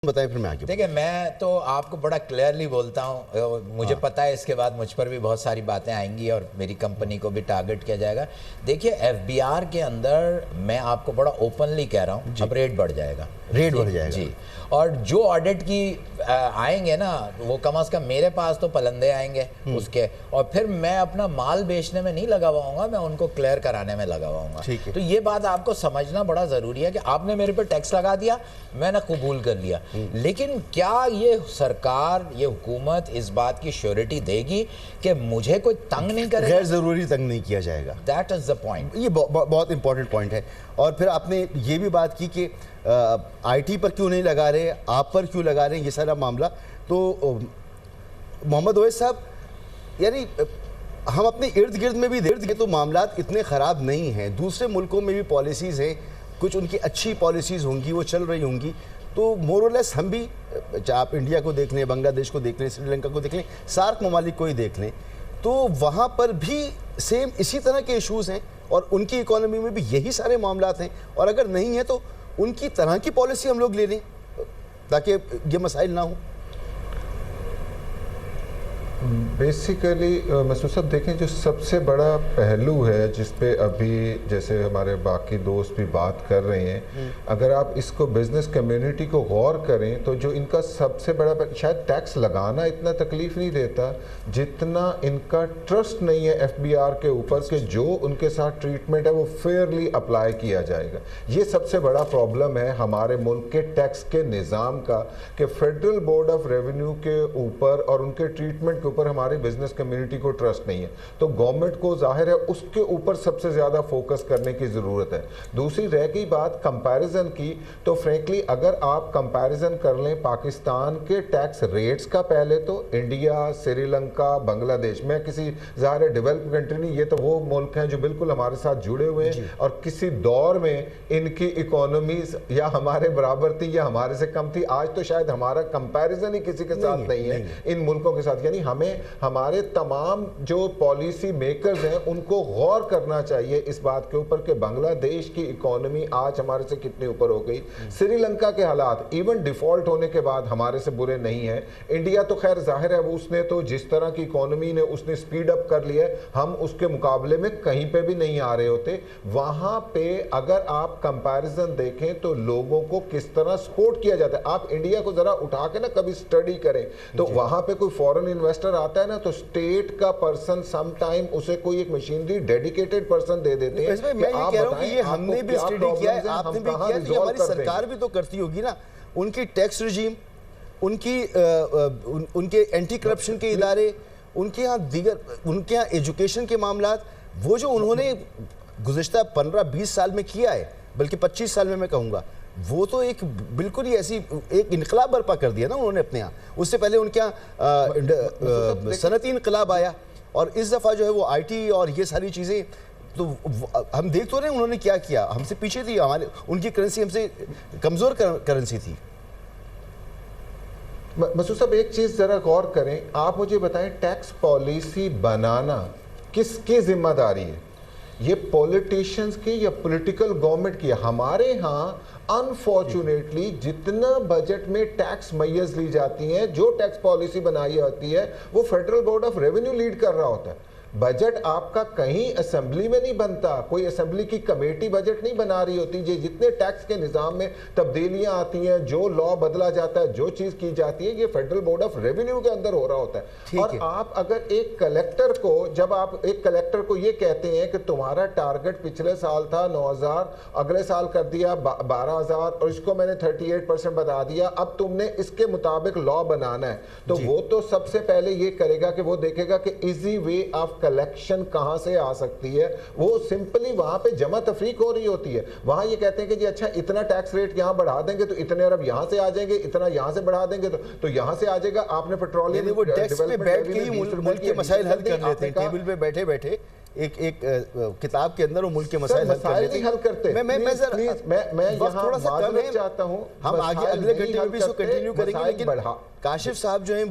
بتائیں پھر میں آگے دیکھیں میں تو آپ کو بڑا کلیئرلی بولتا ہوں، مجھے پتا ہے اس کے بعد مجھ پر بھی بہت ساری باتیں آئیں گی اور میری کمپنی کو بھی ٹارگٹ کیا جائے گا۔ دیکھیے ایف بی آر کے اندر میں آپ کو بڑا اوپنلی کہہ رہا ہوں اب ریٹ بڑھ جائے گا، ریٹ بڑھ جائے گا جی، اور جو آڈٹ کی آئیں گے نا وہ کم از کم میرے پاس تو پلندے آئیں گے اس کے، اور پھر میں اپنا مال بیچنے میں نہیں لگا ہواؤں گا، میں ان کو کلیئر کرانے میں لگا ہواؤں گا۔ تو یہ بات آپ کو سمجھنا بڑا ضروری ہے کہ آپ نے میرے پہ ٹیکس لگا دیا، میں نے قبول کر لیا، لیکن کیا یہ سرکار یہ حکومت اس بات کی شیورٹی دے گی کہ مجھے کوئی تنگ نہیں کرے گا؟ غیر ضروری تنگ نہیں کیا جائے گا۔ دیٹ از دا پوائنٹ، یہ بہت امپورٹنٹ پوائنٹ ہے۔ اور پھر آپ نے یہ بھی بات کی کہ آئی ٹی پر کیوں نہیں لگا رہے، آپ پر کیوں لگا رہے ہیں، یہ سارا معاملہ تو محمد اویس صاحب یعنی ہم اپنے ارد گرد میں بھی دیکھتے تو معاملات اتنے خراب نہیں ہیں، دوسرے ملکوں میں بھی پالیسیز ہیں، کچھ ان کی اچھی پالیسیز ہوں گی، وہ چل رہی ہوں گی، تو مور اور لیس ہم بھی چاہے آپ انڈیا کو دیکھ لیں، بنگلہ دیش کو دیکھ لیں، سری لنکا کو دیکھ لیں، سارک ممالک کو ہی دیکھ لیں، تو وہاں پر بھی سیم اسی طرح کے ایشوز ہیں اور ان کی اکانومی میں بھی یہی سارے معاملات ہیں، اور اگر نہیں ہیں تو ان کی طرح کی پالیسی ہم لوگ لے لیں تاکہ یہ مسائل نہ ہوں۔ بیسیکلی مسعود صاحب دیکھیں جو سب سے بڑا پہلو ہے جس پہ ابھی جیسے ہمارے باقی دوست بھی بات کر رہے ہیں، اگر آپ اس کو بزنس کمیونٹی کو غور کریں تو جو ان کا سب سے بڑا شاید ٹیکس لگانا اتنا تکلیف نہیں دیتا جتنا ان کا ٹرسٹ نہیں ہے ایف بی آر کے اوپر کہ جو ان کے ساتھ ٹریٹمنٹ ہے وہ فیئرلی اپلائی کیا جائے گا۔ یہ سب سے بڑا پرابلم ہے ہمارے ملک کے ٹیکس کے نظام کا کہ فیڈرل بورڈ آف ریونیو کے اوپر اور ان کے ٹریٹمنٹ کے اوپر ہماری بزنس کمیونٹی کو ٹرسٹ نہیں ہے، تو گورنمنٹ کو ظاہر ہے اس کے اوپر سب سے زیادہ فوکس کرنے کی ضرورت ہے۔ دوسری رہ گئی بات کمپیریزن کی، تو فرینکلی اگر آپ کمپیریزن کر لیں پاکستان کے ٹیکس ریٹس کا، پہلے تو انڈیا، سری لنکا، بنگلہ دیش میں کسی ظاہر ڈیولپ کنٹری نہیں، یہ تو وہ ملک ہیں جو بالکل ہمارے ساتھ جڑے ہوئے ہیں اور کسی دور میں ان کی اکانومیز یا ہمارے برابر تھی یا ہمارے سے کم تھی، آج تو شاید ہمارا کمپیریزن ہی کسی کے ساتھ نہیں ہے ان ملکوں کے ساتھ۔ یعنی ہمیں ہمارے تمام جو پالیسی میکرز ہیں ان کو غور کرنا چاہیے اس بات کے اوپر کہ بنگلہ دیش کی اکانومی آج ہمارے سے کتنے اوپر ہو گئی، سری لنکا کے حالات ایون ڈیفالٹ ہونے کے بعد ہمارے سے برے نہیں ہیں، انڈیا تو خیر ظاہر ہے وہ اس نے تو جس طرح کی اکانومی نے اس نے سپیڈ اپ کر لیا ہے، ہم اس کے مقابلے میں کہیں پہ بھی نہیں آ رہے ہوتے۔ وہاں پہ اگر آپ کمپیریزن دیکھیں تو لوگوں کو کس طرح سپورٹ کیا جاتا ہے، آپ انڈیا کو ذرا اٹھا کے نا کبھی سٹڈی کریں تو وہاں پہ کوئی فورن انویسٹر آتا ہے نا تو سٹیٹ کا پرسن سم ٹائم اسے کوئی ایک مشینری ڈیڈیکیٹڈ پرسن دے دیتے ہیں۔ میں یہ کہہ رہا ہوں کہ یہ ہم نے بھی اسٹڈی کیا ہے، آپ نے بھی کیا ہے، تو یہ ہماری سرکار بھی تو کرتی ہوگی نا، ان کی ٹیکس رجیم، ان کے اینٹی کرپشن کے ادارے، ان کے ہاں دیگر، ان کے ہاں ایجوکیشن کے معاملات، وہ جو انہوں نے گزشتہ 15-20 سال میں کیا ہے، بلکہ 25 سال میں کہوں گا، وہ تو ایک بالکل ہی ایسی ایک انقلاب برپا کر دیا نا انہوں نے اپنے ہاں۔ اس سے پہلے ان کے ہاں صنعتی انقلاب آیا، اور اس دفعہ جو ہے وہ آئی ٹی اور یہ ساری چیزیں، تو ہم دیکھ تو رہے ہیں انہوں نے کیا کیا، ہم سے پیچھے تھی، ہمارے ان کی کرنسی ہم سے کمزور کرنسی تھی۔ مسعود صاحب ایک چیز ذرا غور کریں، آپ مجھے بتائیں ٹیکس پالیسی بنانا کس کی ذمہ داری ہے؟ یہ پولیٹیشنز کی یا پولیٹیکل گورنمنٹ کی؟ ہمارے ہاں انفارچونیٹلی جتنا بجٹ میں ٹیکس میز لی جاتی ہیں، جو ٹیکس پالیسی بنائی ہوتی ہے وہ federal board of revenue lead کر رہا ہوتا ہے۔ بجٹ آپ کا کہیں اسمبلی میں نہیں بنتا، کوئی اسمبلی کی کمیٹی بجٹ نہیں بنا رہی ہوتی، جتنے ٹیکس کے نظام میں تبدیلیاں آتی ہیں، جو لا بدلا جاتا ہے، جو چیز کی جاتی ہے، یہ فیڈرل بورڈ آف ریونیو کے اندر ہو رہا ہوتا ہے۔ اور آپ اگر ایک کلیکٹر کو، جب آپ ایک کلیکٹر کو یہ کہتے ہیں کہ تمہارا ٹارگٹ پچھلے سال تھا 9,000، اگلے سال کر دیا 12,000 اور اس کو میں نے 38% بتا دیا، اب تم نے اس کے مطابق لا بنانا ہے، تو وہ تو سب سے پہلے یہ کرے گا کہ وہ دیکھے گا کہ ایزی وے آف کلیکشن کہاں سے آ سکتی ہے۔ وہ سمپلی وہاں پہ جمع تفریق ہو رہی ہوتی ہے، وہاں یہ کہتے ہیں کہ جی اچھا اتنا ٹیکس ریٹ یہاں بڑھا دیں گے تو اتنے ارب یہاں سے آ جائیں گے، اتنا یہاں سے بڑھا دیں گے تو یہاں سے آ جائے گا۔ آپ نے پیٹرولیم وہ ڈیسک پہ بیٹھ کے ہی ملک کے مسائل حل کر لیتے ہیں، ٹیبل پہ بیٹھے بیٹھے ایک کتاب کے اندر وہ ملک کے مسائل حل کرتے ہیں۔ میں تھوڑا سا کم ہے، ہم آگے اگلے گھنٹے میں بھی اس کو کنٹینیو کریں گے، لیکن کاشف صاحب جو ہیں